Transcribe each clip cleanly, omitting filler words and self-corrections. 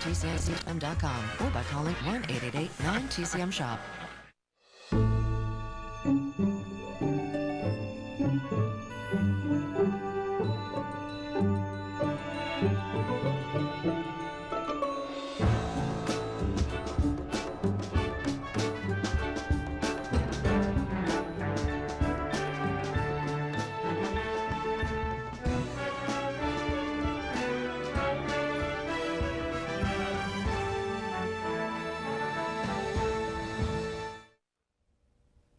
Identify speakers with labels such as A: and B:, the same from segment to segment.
A: TCM.com or by calling 1-888-9-TCM-SHOP.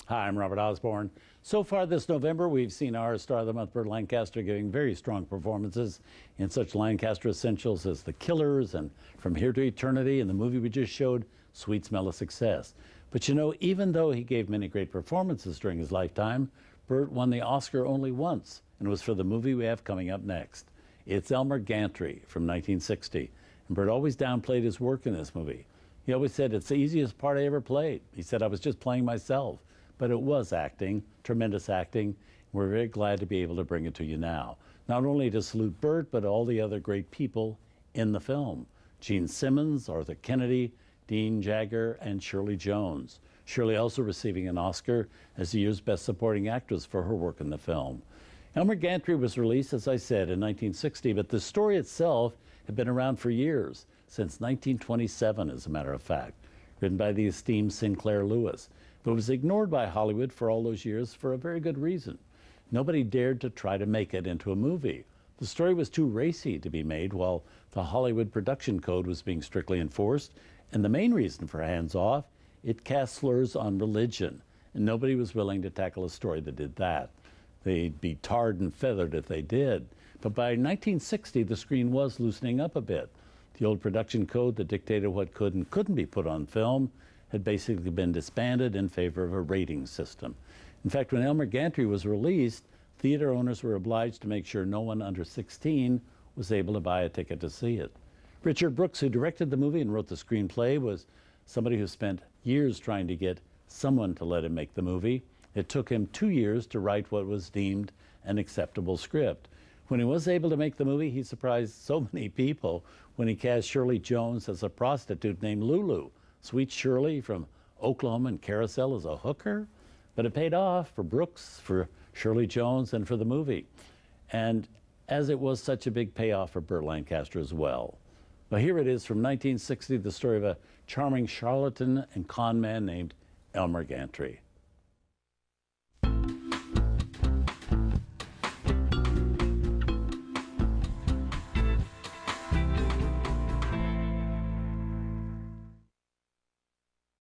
B: Hi, I'm Robert Osborne. So far this November, we've seen our Star of the Month, Burt Lancaster, giving very strong performances in such Lancaster essentials as The Killers and From Here to Eternity, and the movie we just showed, Sweet Smell of Success. But you know, even though he gave many great performances during his lifetime, Burt won the Oscar only once, and it was for the movie we have coming up next. It's Elmer Gantry from 1960, and Burt always downplayed his work in this movie. He always said, "It's the easiest part I ever played." He said, "I was just playing myself." But it was acting, tremendous acting. We're very glad to be able to bring it to you now. Not only to salute Burt, but all the other great people in the film. Gene Simmons, Arthur Kennedy, Dean Jagger, and Shirley Jones. Shirley also receiving an Oscar as the year's Best Supporting Actress for her work in the film. Elmer Gantry was released, as I said, in 1960, but the story itself had been around for years, since 1927, as a matter of fact, written by the esteemed Sinclair Lewis. But was ignored by Hollywood for all those years for a very good reason. Nobody dared to try to make it into a movie. The story was too racy to be made while the Hollywood production code was being strictly enforced. And the main reason for Hands Off, it cast slurs on religion. And nobody was willing to tackle a story that did that. They'd be tarred and feathered if they did. But by 1960, the screen was loosening up a bit. The old production code that dictated what could and couldn't be put on film had basically been disbanded in favor of a rating system. In fact, when Elmer Gantry was released, theater owners were obliged to make sure no one under 16 was able to buy a ticket to see it. Richard Brooks, who directed the movie and wrote the screenplay, was somebody who spent years trying to get someone to let him make the movie. It took him 2 years to write what was deemed an acceptable script. When he was able to make the movie, he surprised so many people when he cast Shirley Jones as a prostitute named Lulu. Sweet Shirley from Oklahoma and Carousel as a hooker. But it paid off for Brooks, for Shirley Jones, and for the movie. And as it was such a big payoff for Burt Lancaster as well. But here it is from 1960, the story of a charming charlatan and con man named Elmer Gantry.